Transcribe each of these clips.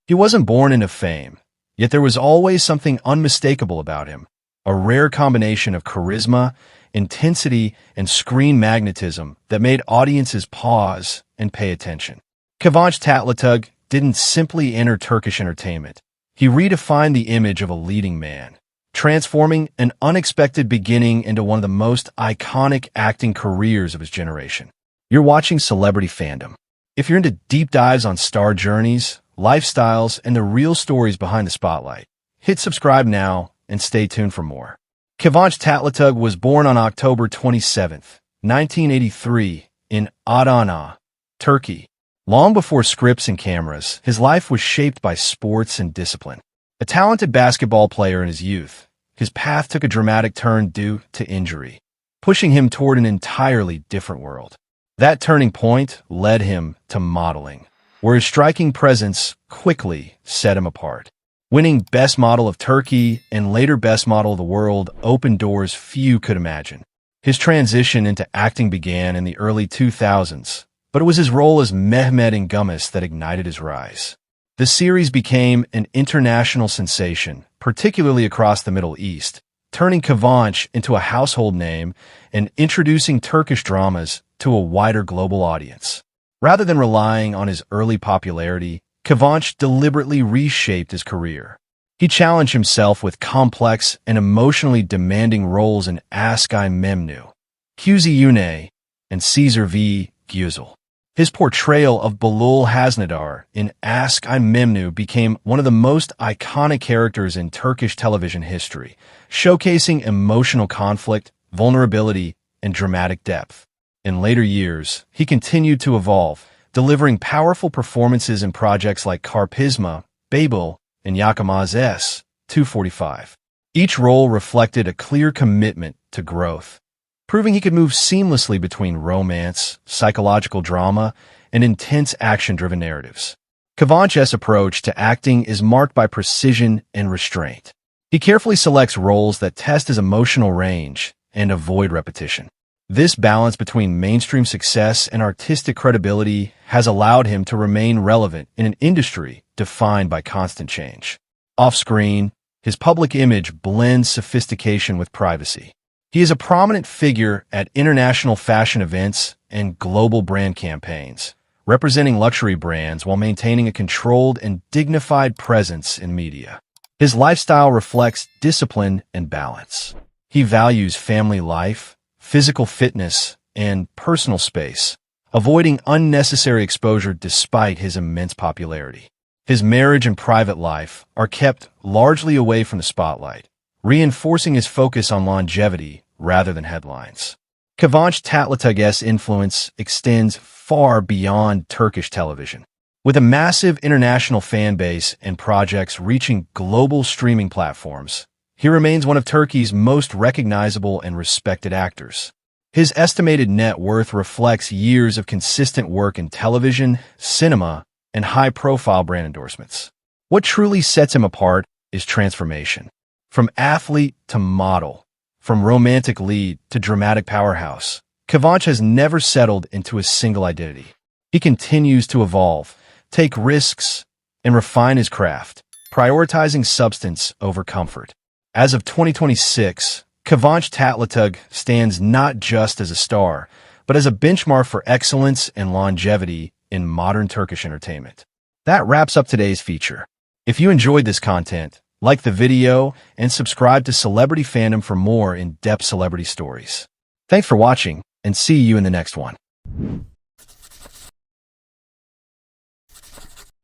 He wasn't born into fame, yet there was always something unmistakable about him, a rare combination of charisma, intensity, and screen magnetism that made audiences pause and pay attention. Kıvanç Tatlıtuğ didn't simply enter Turkish entertainment. He redefined the image of a leading man, transforming an unexpected beginning into one of the most iconic acting careers of his generation. You're watching Celebrity Fandom. If you're into deep dives on star journeys, lifestyles, and the real stories behind the spotlight, hit subscribe now and stay tuned for more. Kıvanç Tatlıtuğ was born on October 27, 1983, in Adana, Turkey. Long before scripts and cameras, his life was shaped by sports and discipline. A talented basketball player in his youth, his path took a dramatic turn due to injury, pushing him toward an entirely different world. That turning point led him to modeling, where his striking presence quickly set him apart. Winning Best Model of Turkey and later Best Model of the World opened doors few could imagine. His transition into acting began in the early 2000s, but it was his role as Mehmet in Gummis that ignited his rise. The series became an international sensation, particularly across the Middle East, turning Kıvanç into a household name and introducing Turkish dramas to a wider global audience. Rather than relying on his early popularity, Kıvanç deliberately reshaped his career. He challenged himself with complex and emotionally demanding roles in Aşk-ı Memnu, Yemin, and Caesar v. Güzel. His portrayal of Belul Hasnadar in Aşk-ı Memnu became one of the most iconic characters in Turkish television history, showcasing emotional conflict, vulnerability, and dramatic depth. In later years, he continued to evolve, delivering powerful performances in projects like Karpizma, Babel, and Yakamaz S. 245. Each role reflected a clear commitment to growth, proving he could move seamlessly between romance, psychological drama, and intense action-driven narratives. Kıvanç's approach to acting is marked by precision and restraint. He carefully selects roles that test his emotional range and avoid repetition. This balance between mainstream success and artistic credibility has allowed him to remain relevant in an industry defined by constant change. Off-screen, his public image blends sophistication with privacy. He is a prominent figure at international fashion events and global brand campaigns, representing luxury brands while maintaining a controlled and dignified presence in media. His lifestyle reflects discipline and balance. He values family life, physical fitness, and personal space, avoiding unnecessary exposure despite his immense popularity. His marriage and private life are kept largely away from the spotlight, reinforcing his focus on longevity rather than headlines. Kıvanç Tatlıtuğ's influence extends far beyond Turkish television. With a massive international fan base and projects reaching global streaming platforms, he remains one of Turkey's most recognizable and respected actors. His estimated net worth reflects years of consistent work in television, cinema, and high-profile brand endorsements. What truly sets him apart is transformation. From athlete to model, from romantic lead to dramatic powerhouse, Kıvanç has never settled into a single identity. He continues to evolve, take risks, and refine his craft, prioritizing substance over comfort. As of 2026, Kıvanç Tatlıtuğ stands not just as a star, but as a benchmark for excellence and longevity in modern Turkish entertainment. That wraps up today's feature. If you enjoyed this content, like the video and subscribe to Celebrity Fandom for more in-depth celebrity stories. Thanks for watching, and see you in the next one.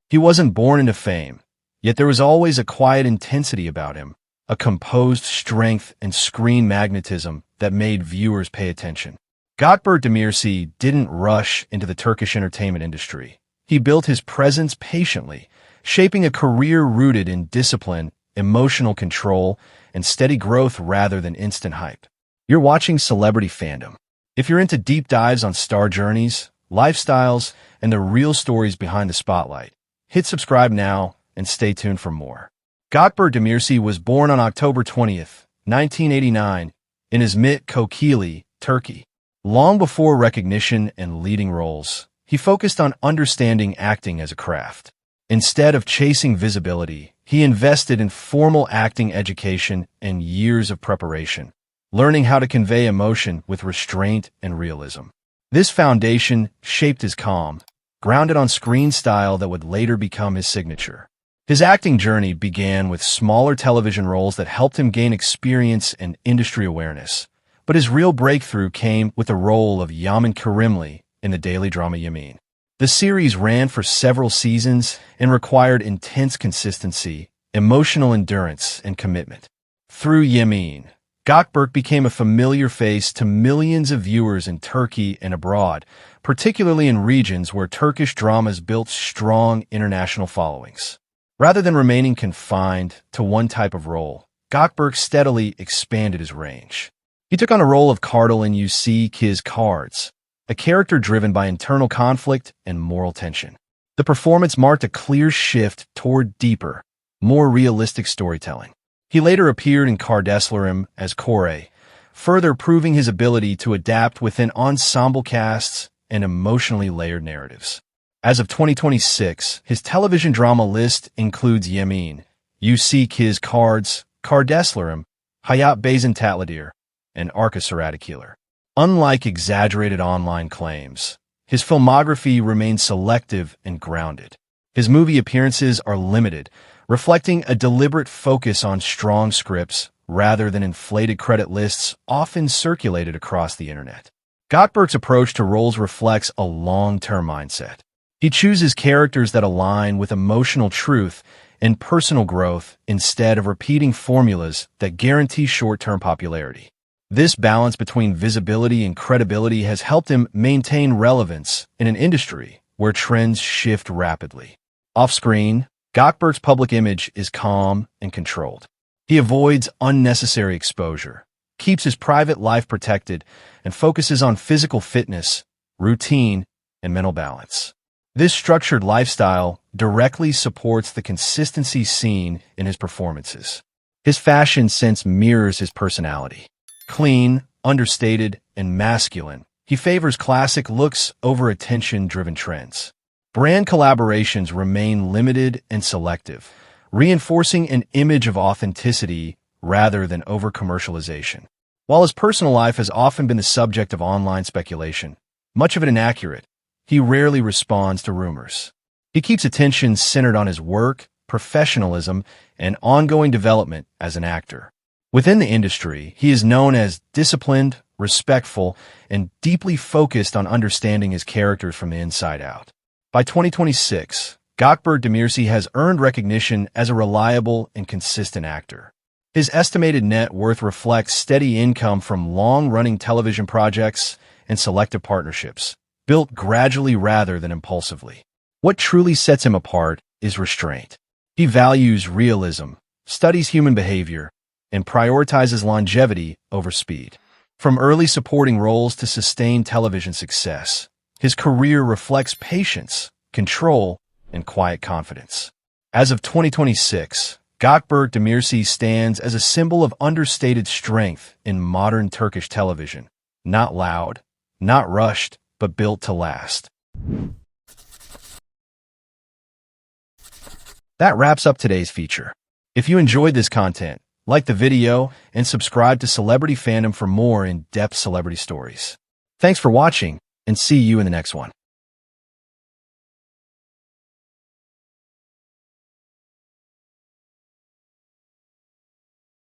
He wasn't born into fame, yet there was always a quiet intensity about him, a composed strength and screen magnetism that made viewers pay attention. Gökberk Demirci didn't rush into the Turkish entertainment industry. He built his presence patiently, shaping a career rooted in discipline, emotional control, and steady growth rather than instant hype. You're watching Celebrity Fandom. If you're into deep dives on star journeys, lifestyles, and the real stories behind the spotlight, hit subscribe now and stay tuned for more. Gökberk Demirci was born on October 20th, 1989, in Izmit, Kocaeli, Turkey. Long before recognition and leading roles, he focused on understanding acting as a craft. Instead of chasing visibility, he invested in formal acting education and years of preparation, learning how to convey emotion with restraint and realism. This foundation shaped his calm, grounded on screen style that would later become his signature. His acting journey began with smaller television roles that helped him gain experience and industry awareness. But his real breakthrough came with the role of Yemin in the daily drama Yemin. The series ran for several seasons and required intense consistency, emotional endurance, and commitment. Through Yemin, Gökberk became a familiar face to millions of viewers in Turkey and abroad, particularly in regions where Turkish dramas built strong international followings. Rather than remaining confined to one type of role, Gökberk steadily expanded his range. He took on a role of Kartal in You See Kiz Cards, a character driven by internal conflict and moral tension. The performance marked a clear shift toward deeper, more realistic storytelling. He later appeared in Kardeşlerim as Kore, further proving his ability to adapt within ensemble casts and emotionally layered narratives. As of 2026, his television drama list includes Yemin, You See Kiz Cards, Kardeşlerim, Hayat Bazen Tatlıtuğ, and Arkadaşlar. Unlike exaggerated online claims, his filmography remains selective and grounded. His movie appearances are limited, reflecting a deliberate focus on strong scripts rather than inflated credit lists often circulated across the internet. Gökberk's approach to roles reflects a long-term mindset. He chooses characters that align with emotional truth and personal growth instead of repeating formulas that guarantee short-term popularity. This balance between visibility and credibility has helped him maintain relevance in an industry where trends shift rapidly. Off-screen, Gökberk's public image is calm and controlled. He avoids unnecessary exposure, keeps his private life protected, and focuses on physical fitness, routine, and mental balance. This structured lifestyle directly supports the consistency seen in his performances. His fashion sense mirrors his personality. Clean, understated, and masculine, he favors classic looks over attention-driven trends. Brand collaborations remain limited and selective, reinforcing an image of authenticity rather than over-commercialization. While his personal life has often been the subject of online speculation, much of it inaccurate, he rarely responds to rumors. He keeps attention centered on his work, professionalism, and ongoing development as an actor. Within the industry, he is known as disciplined, respectful, and deeply focused on understanding his characters from the inside out. By 2026, Gökberk Demirci has earned recognition as a reliable and consistent actor. His estimated net worth reflects steady income from long-running television projects and selective partnerships, built gradually rather than impulsively. What truly sets him apart is restraint. He values realism, studies human behavior, and prioritizes longevity over speed. From early supporting roles to sustained television success, his career reflects patience, control, and quiet confidence. As of 2026, Gökberk Demirci stands as a symbol of understated strength in modern Turkish television. Not loud, not rushed, but built to last. That wraps up today's feature. If you enjoyed this content, like the video and subscribe to Celebrity Fandom for more in-depth celebrity stories. Thanks for watching, and see you in the next one.